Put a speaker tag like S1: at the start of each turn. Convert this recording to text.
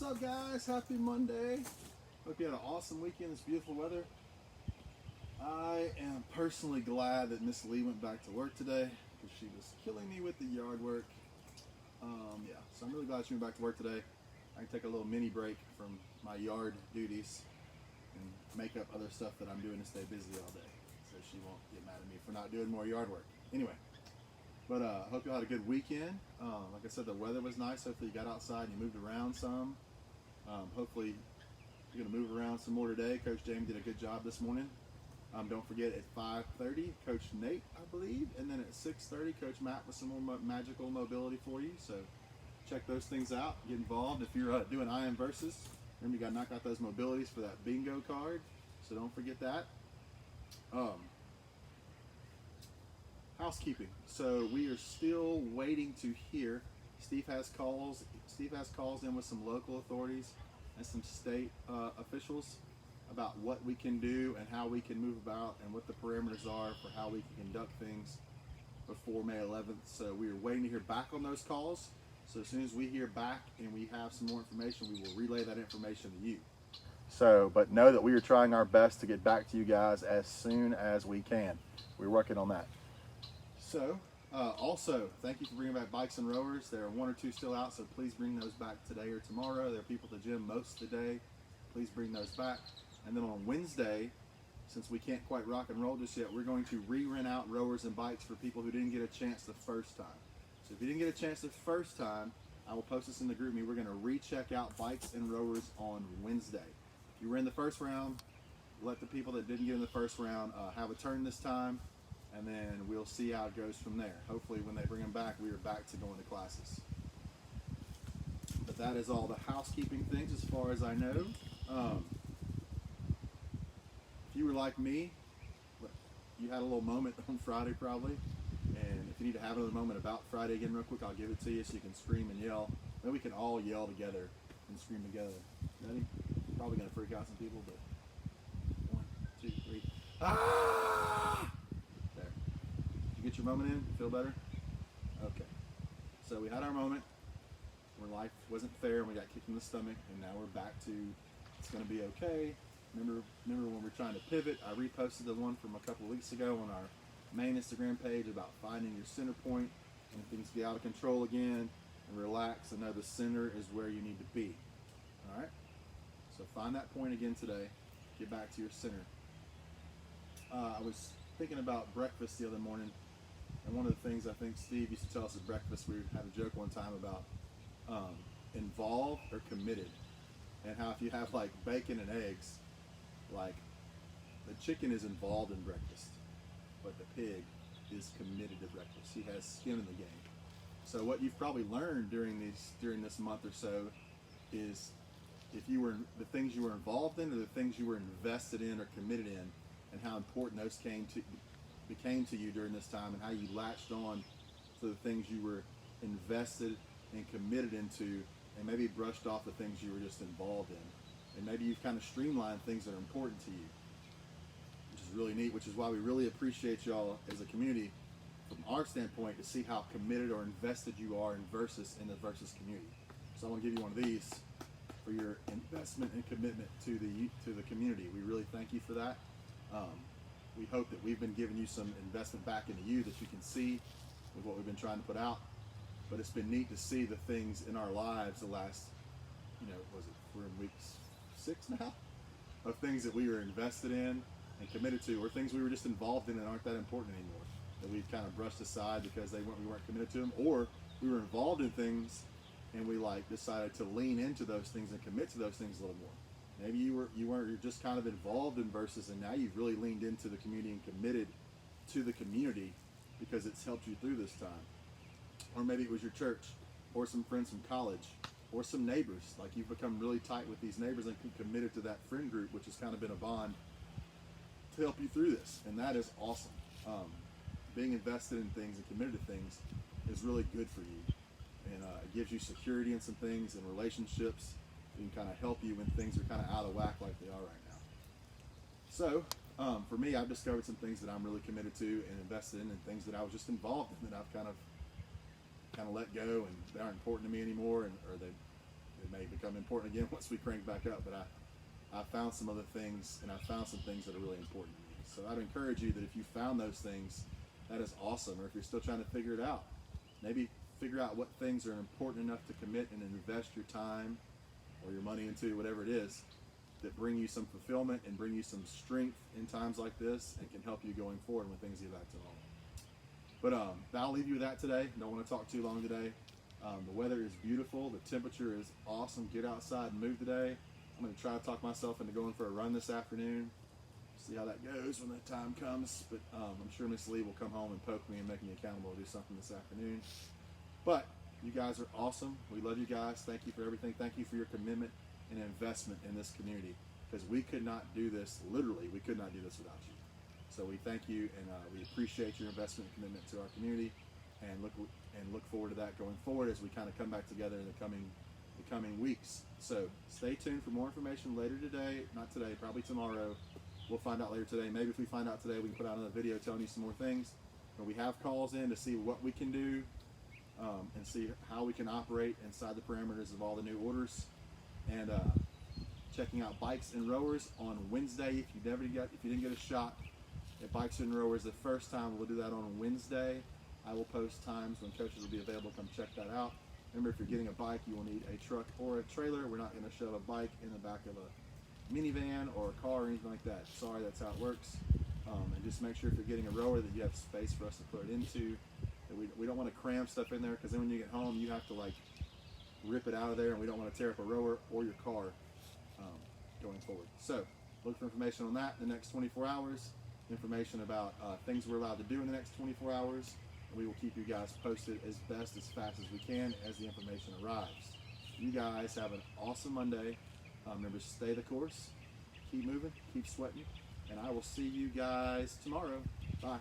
S1: up, guys? Happy Monday. Hope you had an awesome weekend. It's beautiful weather. I am personally glad that Miss Lee went back to work today because she was killing me with the yard work. Yeah, so I'm really glad she went back to work today. I can take a little mini break from my yard duties and make up other stuff that I'm doing to stay busy all day, so she won't get mad at me for not doing more yard work. Anyway, but I hope you all had a good weekend. Like I said, the weather was nice. Hopefully you got outside and you moved around some. Hopefully you're going to move around some more today. Coach Jamie did a good job this morning. Don't forget at 5:30, Coach Nate, I believe, and then at 6:30, Coach Matt with some more magical mobility for you. So check those things out. Get involved. If you're doing I Am Versus, remember you got to knock out those mobilities for that bingo card. So don't forget that. Housekeeping. So we are still waiting to hear. Steve has calls in with some local authorities and some state officials about what we can do and how we can move about and what the parameters are for how we can conduct things before May 11th. So we are waiting to hear back on those calls. So as soon as we hear back and we have some more information, we will relay that information to you. So, but know that we are trying our best to get back to you guys as soon as we can. We're working on that. So, also, thank you for bringing back bikes and rowers. There are one or two still out, so please bring those back today or tomorrow. There are people at the gym most of the day. Please bring those back. And then on Wednesday, since we can't quite rock and roll just yet, we're going to re-rent out rowers and bikes for people who didn't get a chance the first time. So if you didn't get a chance the first time, I will post this in the group me. We're going to recheck out bikes and rowers on Wednesday. If you were in the first round, let the people that didn't get in the first round have a turn this time, and then we'll see how it goes from there. Hopefully when they bring them back, we are back to going to classes. But that is all the housekeeping things as far as I know. If you were like me, you had a little moment on Friday probably, and if you need to have another moment about Friday again real quick, I'll give it to you so you can scream and yell. Then we can all yell together and scream together. Ready? Probably going to freak out some people, but 1, 2, 3. Ah! There. Did you get your moment in? Feel better? Okay. So we had our moment where life wasn't fair and we got kicked in the stomach, and now we're back to it's going to be okay. Remember when we're trying to pivot? I reposted the one from a couple of weeks ago on our main Instagram page about finding your center point when things get out of control again, and relax and know the center is where you need to be. All right? So find that point again today. Get back to your center. I was thinking about breakfast the other morning, and one of the things I think Steve used to tell us at breakfast, we had a joke one time about involved or committed, and how if you have like bacon and eggs, like the chicken is involved in breakfast, but the pig is committed to breakfast. He has skin in the game. So what you've probably learned during this month or so is if you were the things you were involved in or the things you were invested in or committed in, and how important those became to you during this time, and how you latched on to the things you were invested and committed into, and maybe brushed off the things you were just involved in. And maybe you've kind of streamlined things that are important to you, which is really neat, which is why we really appreciate y'all as a community from our standpoint to see how committed or invested you are in the Versus community. So I want to give you one of these for your investment and commitment to the community. We really thank you for that. We hope that we've been giving you some investment back into you that you can see with what we've been trying to put out. But it's been neat to see the things in our lives the last, we're in week 6 now, of things that we were invested in and committed to, or things we were just involved in and aren't that important anymore, that we've kind of brushed aside because we weren't committed to them, or we were involved in things and we decided to lean into those things and commit to those things a little more. Maybe you're just kind of involved in Versus, and now you've really leaned into the community and committed to the community because it's helped you through this time. Or maybe it was your church, or some friends from college, or some neighbors. Like you've become really tight with these neighbors and committed to that friend group, which has kind of been a bond to help you through this. And that is awesome. Being invested in things and committed to things is really good for you. And it gives you security in some things and relationships. It can kind of help you when things are kind of out of whack like they are right now. So for me, I've discovered some things that I'm really committed to and invested in, and things that I was just involved in that I've kind of let go, and they aren't important to me anymore, or it may become important again once we crank back up, but I found some other things, and I found some things that are really important to me. So I'd encourage you that if you found those things, that is awesome. Or if you're still trying to figure it out, maybe figure out what things are important enough to commit and invest your time or your money into, whatever it is, that bring you some fulfillment and bring you some strength in times like this and can help you going forward when things get back to normal. But I'll leave you with that today. Don't want to talk too long today. The weather is beautiful. The temperature is awesome. Get outside and move today. I'm going to try to talk myself into going for a run this afternoon. See how that goes when the time comes. But I'm sure Miss Lee will come home and poke me and make me accountable to do something this afternoon. But you guys are awesome. We love you guys. Thank you for everything. Thank you for your commitment and investment in this community, because we could not do this, literally, we could not do this without you. So we thank you, and we appreciate your investment and commitment to our community, and look forward to that going forward as we kind of come back together in the coming weeks. So stay tuned for more information later today. Not today, probably tomorrow. We'll find out later today. Maybe if we find out today, we can put out another video telling you some more things. But we have calls in to see what we can do and see how we can operate inside the parameters of all the new orders. And checking out Bikes and Rowers on Wednesday. If you didn't get a shot at Bikes and Rowers the first time, we'll do that on Wednesday. I will post times when coaches will be available. Come check that out. Remember, if you're getting a bike, you will need a truck or a trailer. We're not going to shove a bike in the back of a minivan or a car or anything like that. Sorry, that's how it works. And just make sure if you're getting a rower that you have space for us to put it into. That we don't want to cram stuff in there, because then when you get home, you have to like rip it out of there, and we don't want to tear up a rower or your car going forward. So look for information on that in the next 24 hours, information about things we're allowed to do in the next 24 hours, and we will keep you guys posted as fast as we can as the information arrives. You guys have an awesome Monday. Remember, stay the course, keep moving, keep sweating, and I will see you guys tomorrow. Bye.